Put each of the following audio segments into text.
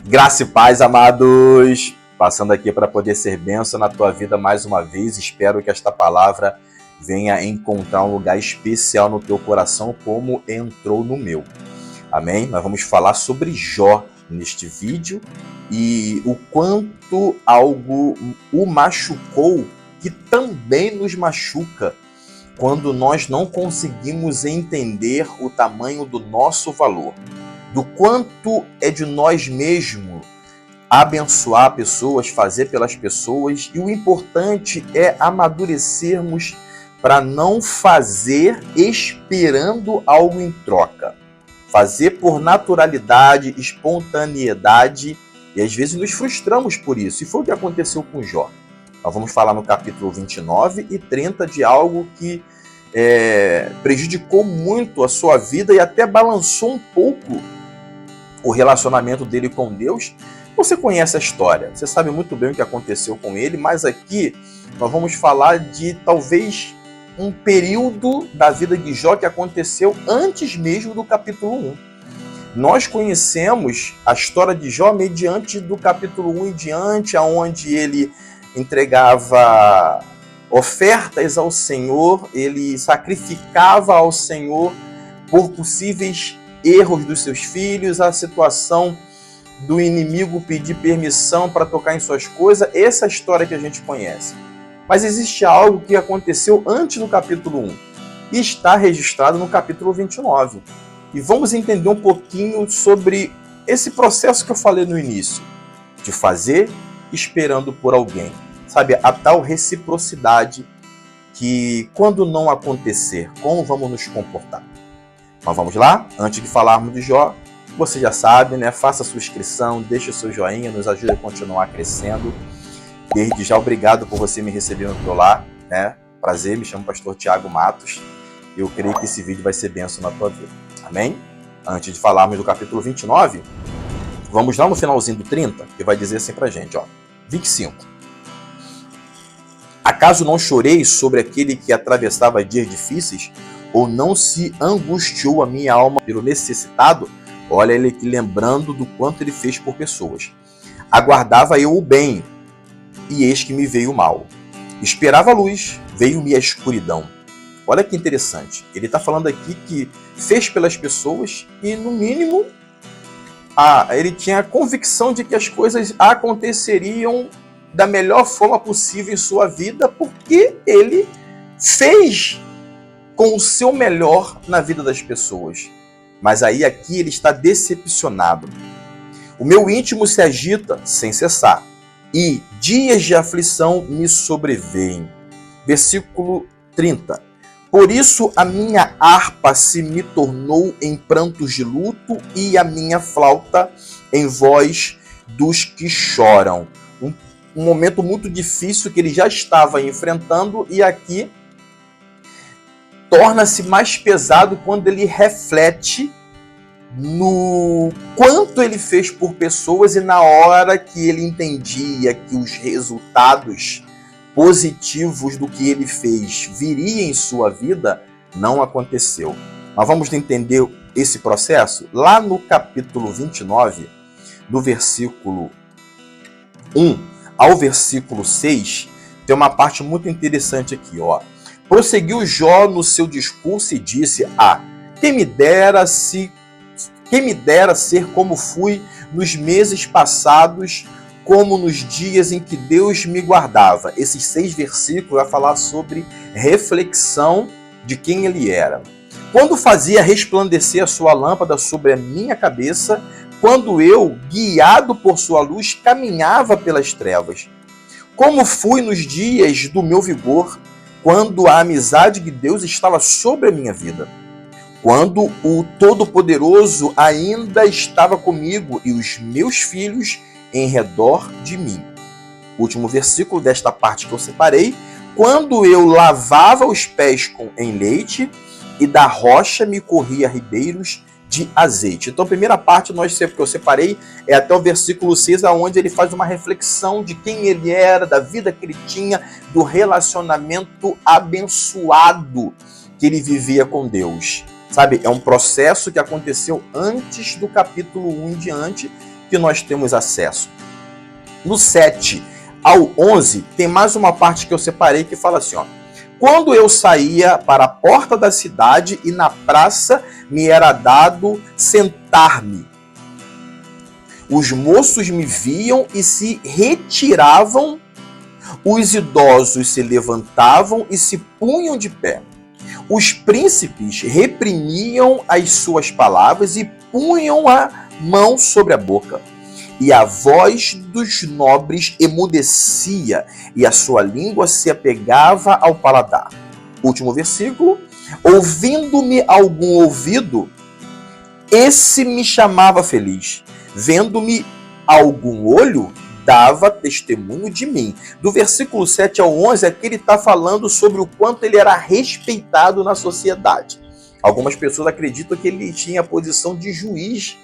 Graça e paz, amados! Passando aqui para poder ser bênção na tua vida mais uma vez. Espero que esta palavra venha encontrar um lugar especial no teu coração, como entrou no meu. Amém? Nós vamos falar sobre Jó neste vídeo e o quanto algo o machucou, que também nos machuca quando nós não conseguimos entender o tamanho do nosso valor, do quanto é de nós mesmos abençoar pessoas, fazer pelas pessoas, e o importante é amadurecermos para não fazer esperando algo em troca. Fazer por naturalidade, espontaneidade, e às vezes nos frustramos por isso. E foi o que aconteceu com Jó. Nós vamos falar no capítulo 29 e 30 de algo que prejudicou muito a sua vida e até balançou um pouco o relacionamento dele com Deus. Você conhece a história, você sabe muito bem o que aconteceu com ele, mas aqui nós vamos falar de talvez um período da vida de Jó que aconteceu antes mesmo do capítulo 1. Nós conhecemos a história de Jó mediante do capítulo 1 em diante, onde ele entregava ofertas ao Senhor, ele sacrificava ao Senhor por possíveis erros dos seus filhos, a situação do inimigo pedir permissão para tocar em suas coisas, essa é a história que a gente conhece. Mas existe algo que aconteceu antes do capítulo 1 e está registrado no capítulo 29. E vamos entender um pouquinho sobre esse processo que eu falei no início, de fazer esperando por alguém. Sabe, a tal reciprocidade que, quando não acontecer, como vamos nos comportar? Mas vamos lá? Antes de falarmos de Jó, você já sabe, né? Faça a sua inscrição, deixe o seu joinha, nos ajude a continuar crescendo. Desde já, obrigado por você me receber no teu lar, né? Prazer, me chamo Pastor Tiago Matos. Eu creio que esse vídeo vai ser bênção na tua vida. Amém? Antes de falarmos do capítulo 29, vamos lá no finalzinho do 30, que vai dizer assim pra gente, ó. 25. Acaso não chorei sobre aquele que atravessava dias difíceis? Ou não se angustiou a minha alma pelo necessitado? Olha ele aqui lembrando do quanto ele fez por pessoas. Aguardava eu o bem, e eis que me veio o mal. Esperava a luz, veio-me a escuridão. Olha que interessante. Ele está falando aqui que fez pelas pessoas e, no mínimo, ele tinha a convicção de que as coisas aconteceriam da melhor forma possível em sua vida, porque ele fez com o seu melhor na vida das pessoas. Mas aí aqui ele está decepcionado. O meu íntimo se agita sem cessar, e dias de aflição me sobrevêm. Versículo 30. Por isso a minha harpa se me tornou em prantos de luto, e a minha flauta em voz dos que choram. Um momento muito difícil que ele já estava enfrentando, e aqui torna-se mais pesado quando ele reflete no quanto ele fez por pessoas e na hora que ele entendia que os resultados positivos do que ele fez viria em sua vida, não aconteceu. Mas vamos entender esse processo? Lá no capítulo 29, do versículo 1 ao versículo 6, tem uma parte muito interessante aqui, ó. Prosseguiu Jó no seu discurso e disse: quem me dera ser como fui nos meses passados, como nos dias em que Deus me guardava. Esses 6 versículos vai falar sobre reflexão de quem ele era. Quando fazia resplandecer a sua lâmpada sobre a minha cabeça, quando eu, guiado por sua luz, caminhava pelas trevas. Como fui nos dias do meu vigor, quando a amizade de Deus estava sobre a minha vida. Quando o Todo-Poderoso ainda estava comigo e os meus filhos em redor de mim. Último versículo desta parte que eu separei. Quando eu lavava os pés em leite, e da rocha me corria ribeiros de azeite. Então a primeira parte que eu separei é até o versículo 6, onde ele faz uma reflexão de quem ele era, da vida que ele tinha, do relacionamento abençoado que ele vivia com Deus. Sabe, é um processo que aconteceu antes do capítulo 1 em diante, que nós temos acesso. No 7 ao 11, tem mais uma parte que eu separei que fala assim, ó. Quando eu saía para a porta da cidade e na praça me era dado sentar-me. Os moços me viam e se retiravam, os idosos se levantavam e se punham de pé. Os príncipes reprimiam as suas palavras e punham a mão sobre a boca. E a voz dos nobres emudecia, e a sua língua se apegava ao paladar. Último versículo. Ouvindo-me algum ouvido, esse me chamava feliz. Vendo-me algum olho, dava testemunho de mim. Do versículo 7 ao 11, aqui ele está falando sobre o quanto ele era respeitado na sociedade. Algumas pessoas acreditam que ele tinha a posição de juiz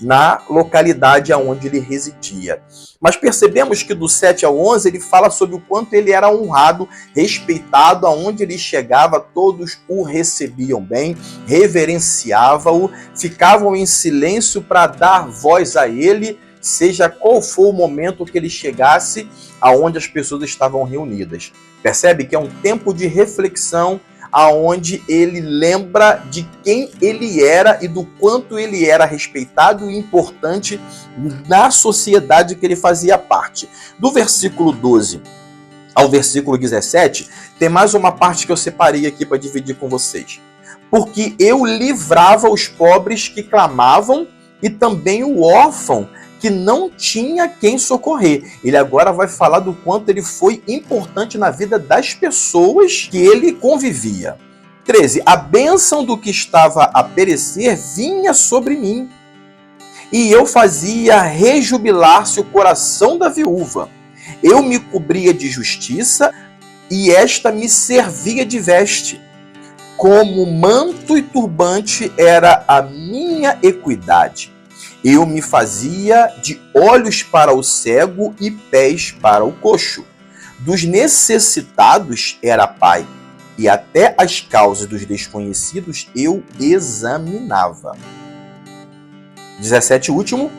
na localidade onde ele residia. Mas percebemos que do 7 ao 11 ele fala sobre o quanto ele era honrado, respeitado, aonde ele chegava, todos o recebiam bem, reverenciavam-o, ficavam em silêncio para dar voz a ele, seja qual for o momento que ele chegasse aonde as pessoas estavam reunidas. Percebe que é um tempo de reflexão, aonde ele lembra de quem ele era e do quanto ele era respeitado e importante na sociedade que ele fazia parte. Do versículo 12 ao versículo 17, tem mais uma parte que eu separei aqui para dividir com vocês. Porque eu livrava os pobres que clamavam e também o órfão que não tinha quem socorrer. Ele agora vai falar do quanto ele foi importante na vida das pessoas que ele convivia. 13. A bênção do que estava a perecer vinha sobre mim, e eu fazia rejubilar-se o coração da viúva. Eu me cobria de justiça, e esta me servia de veste. Como manto e turbante era a minha equidade. Eu me fazia de olhos para o cego e pés para o coxo. Dos necessitados era pai, e até as causas dos desconhecidos eu examinava. 17, último.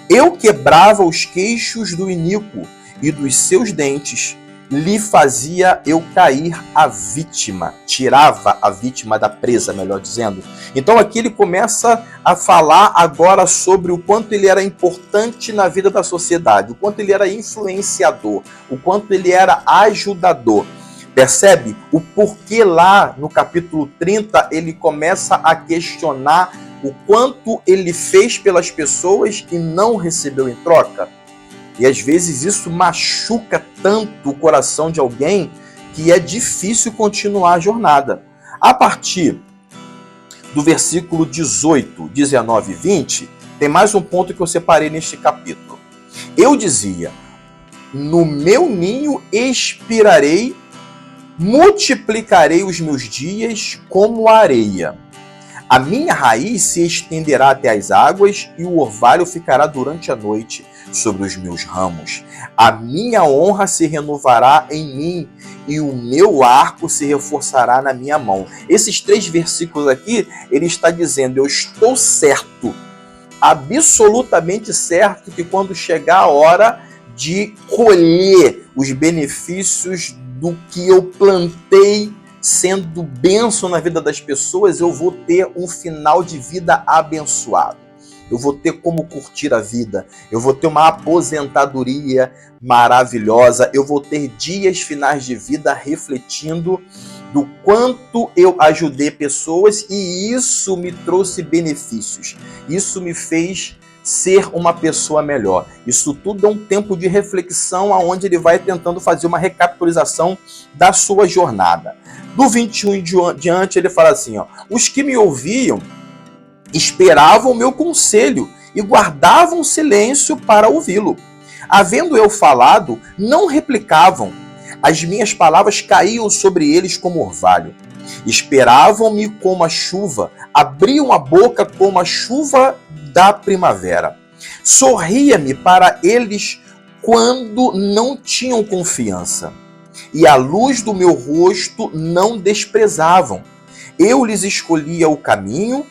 Eu quebrava os queixos do iníquo, e dos seus dentes lhe fazia eu cair a vítima, tirava a vítima da presa, melhor dizendo. Então aqui ele começa a falar agora sobre o quanto ele era importante na vida da sociedade, o quanto ele era influenciador, o quanto ele era ajudador. Percebe? O porquê lá no capítulo 30 ele começa a questionar o quanto ele fez pelas pessoas e não recebeu em troca. E às vezes isso machuca tanto o coração de alguém que é difícil continuar a jornada. A partir do versículo 18, 19 e 20, tem mais um ponto que eu separei neste capítulo. Eu dizia, no meu ninho expirarei, multiplicarei os meus dias como a areia. A minha raiz se estenderá até as águas e o orvalho ficará durante a noite sobre os meus ramos. A minha honra se renovará em mim e o meu arco se reforçará na minha mão. Esses 3 versículos aqui, ele está dizendo, eu estou certo, absolutamente certo, que quando chegar a hora de colher os benefícios do que eu plantei, sendo bênção na vida das pessoas, eu vou ter um final de vida abençoado. Eu vou ter como curtir a vida, eu vou ter uma aposentadoria maravilhosa, eu vou ter dias finais de vida refletindo do quanto eu ajudei pessoas e isso me trouxe benefícios. Isso me fez ser uma pessoa melhor. Isso tudo é um tempo de reflexão onde ele vai tentando fazer uma recapitulação da sua jornada. Do 21 em diante ele fala assim, ó, os que me ouviam esperavam o meu conselho e guardavam silêncio para ouvi-lo. Havendo eu falado, não replicavam. As minhas palavras caíam sobre eles como orvalho. Esperavam-me como a chuva, abriam a boca como a chuva da primavera. Sorria-me para eles quando não tinham confiança, e a luz do meu rosto não desprezavam. Eu lhes escolhia o caminho,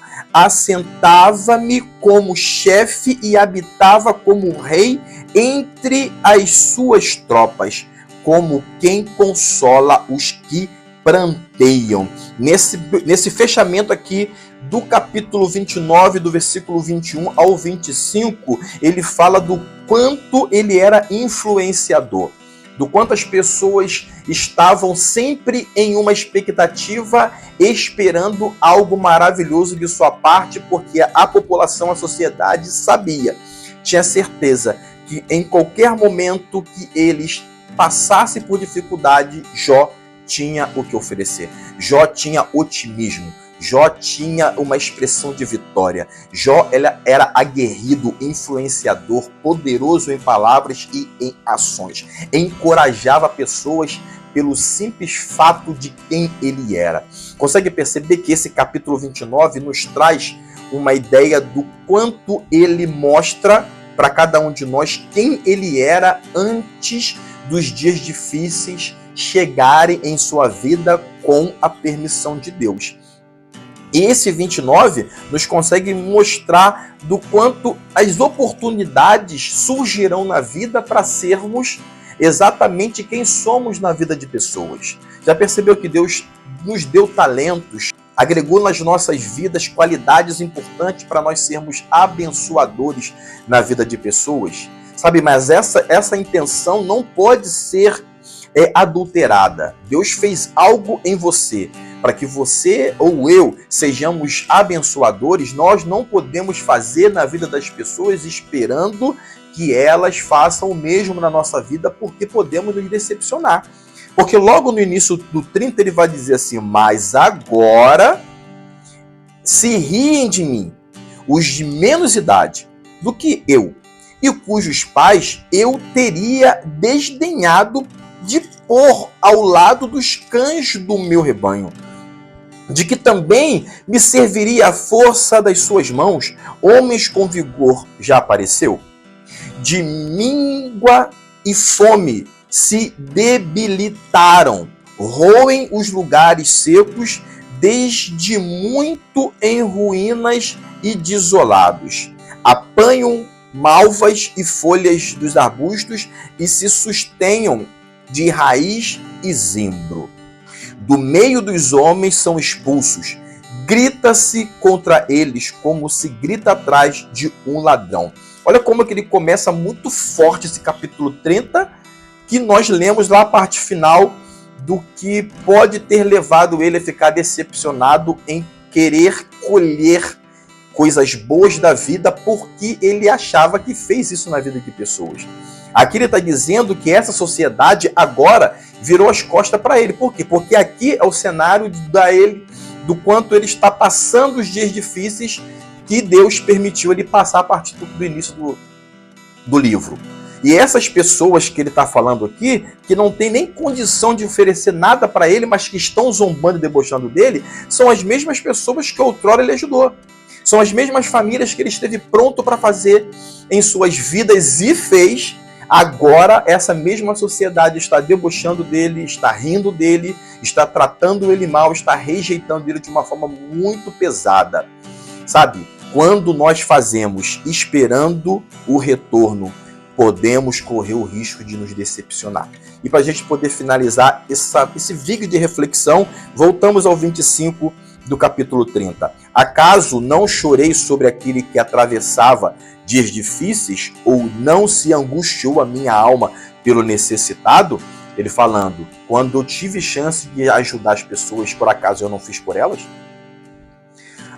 assentava-me como chefe e habitava como rei entre as suas tropas, como quem consola os que pranteiam. Nesse fechamento aqui do capítulo 29, do versículo 21 ao 25, ele fala do quanto ele era influenciador, do quanto as pessoas estavam sempre em uma expectativa, esperando algo maravilhoso de sua parte, porque a população, a sociedade sabia, tinha certeza que em qualquer momento que eles passassem por dificuldade, Jó tinha o que oferecer. Jó tinha otimismo. Jó tinha uma expressão de vitória. Jó era aguerrido, influenciador, poderoso em palavras e em ações. Encorajava pessoas pelo simples fato de quem ele era. Consegue perceber que esse capítulo 29 nos traz uma ideia do quanto ele mostra para cada um de nós quem ele era antes dos dias difíceis chegarem em sua vida com a permissão de Deus. E esse 29 nos consegue mostrar do quanto as oportunidades surgirão na vida para sermos exatamente quem somos na vida de pessoas. Já percebeu que Deus nos deu talentos, agregou nas nossas vidas qualidades importantes para nós sermos abençoadores na vida de pessoas? Sabe, mas essa intenção não pode ser adulterada. Deus fez algo em você. Para que você ou eu sejamos abençoadores, nós não podemos fazer na vida das pessoas esperando que elas façam o mesmo na nossa vida, porque podemos nos decepcionar. Porque logo no início do 30 ele vai dizer assim: mas agora se riem de mim os de menos idade do que eu, e cujos pais eu teria desdenhado de pôr ao lado dos cães do meu rebanho, de que também me serviria a força das suas mãos, homens com vigor já apareceu? De míngua e fome se debilitaram, roem os lugares secos, desde muito em ruínas e desolados. Apanham malvas e folhas dos arbustos e se sustenham de raiz e zimbro. Do meio dos homens são expulsos. Grita-se contra eles como se grita atrás de um ladrão. Olha como que ele começa muito forte esse capítulo 30, que nós lemos lá a parte final do que pode ter levado ele a ficar decepcionado em querer colher coisas boas da vida, porque ele achava que fez isso na vida de pessoas. Aqui ele está dizendo que essa sociedade agora virou as costas para ele. Por quê? Porque aqui é o cenário do quanto ele está passando os dias difíceis que Deus permitiu ele passar a partir do início do livro. E essas pessoas que ele está falando aqui, que não tem nem condição de oferecer nada para ele, mas que estão zombando e debochando dele, são as mesmas pessoas que outrora ele ajudou. São as mesmas famílias que ele esteve pronto para fazer em suas vidas e fez. Agora essa mesma sociedade está debochando dele, está rindo dele, está tratando ele mal, está rejeitando ele de uma forma muito pesada. Sabe, quando nós fazemos esperando o retorno, podemos correr o risco de nos decepcionar. E para a gente poder finalizar esse vídeo de reflexão, voltamos ao 25 do capítulo 30. Acaso não chorei sobre aquele que atravessava dias difíceis, ou não se angustiou a minha alma pelo necessitado? Ele falando, quando eu tive chance de ajudar as pessoas, por acaso eu não fiz por elas?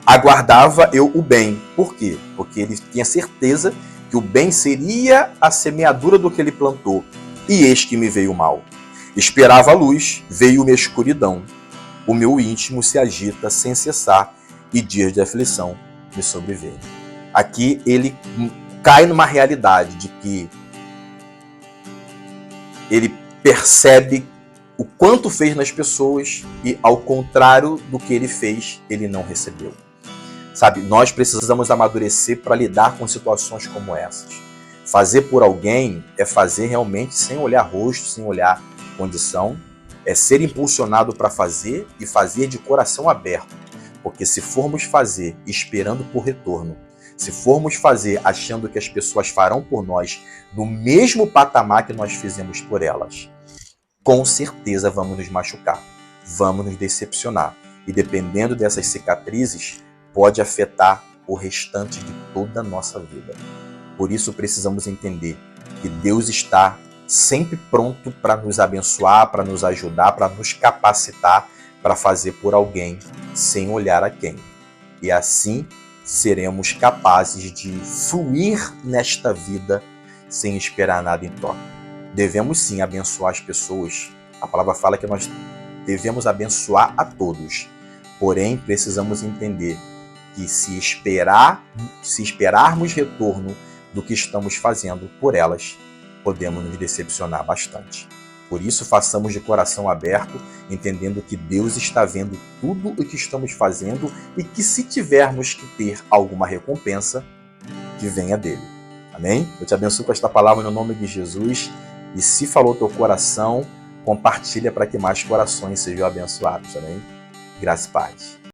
Aguardava eu o bem. Por quê? Porque ele tinha certeza que o bem seria a semeadura do que ele plantou. E eis que me veio o mal. Esperava a luz, veio-me a escuridão. O meu íntimo se agita sem cessar, e dias de aflição me sobrevêm. Aqui ele cai numa realidade de que ele percebe o quanto fez nas pessoas e, ao contrário do que ele fez, ele não recebeu. Sabe, nós precisamos amadurecer para lidar com situações como essas. Fazer por alguém é fazer realmente sem olhar rosto, sem olhar condição. É ser impulsionado para fazer e fazer de coração aberto. Porque se formos fazer esperando por retorno, se formos fazer achando que as pessoas farão por nós no mesmo patamar que nós fizemos por elas, com certeza vamos nos machucar, vamos nos decepcionar. E dependendo dessas cicatrizes, pode afetar o restante de toda a nossa vida. Por isso precisamos entender que Deus está sempre pronto para nos abençoar, para nos ajudar, para nos capacitar para fazer por alguém sem olhar a quem. E assim seremos capazes de fluir nesta vida sem esperar nada em troca. Devemos sim abençoar as pessoas. A palavra fala que nós devemos abençoar a todos. Porém, precisamos entender que se esperarmos retorno do que estamos fazendo por elas, podemos nos decepcionar bastante. Por isso, façamos de coração aberto, entendendo que Deus está vendo tudo o que estamos fazendo e que se tivermos que ter alguma recompensa, que venha dele. Amém? Eu te abençoo com esta palavra no nome de Jesus. E se falou teu coração, compartilha para que mais corações sejam abençoados. Amém? Graça e paz.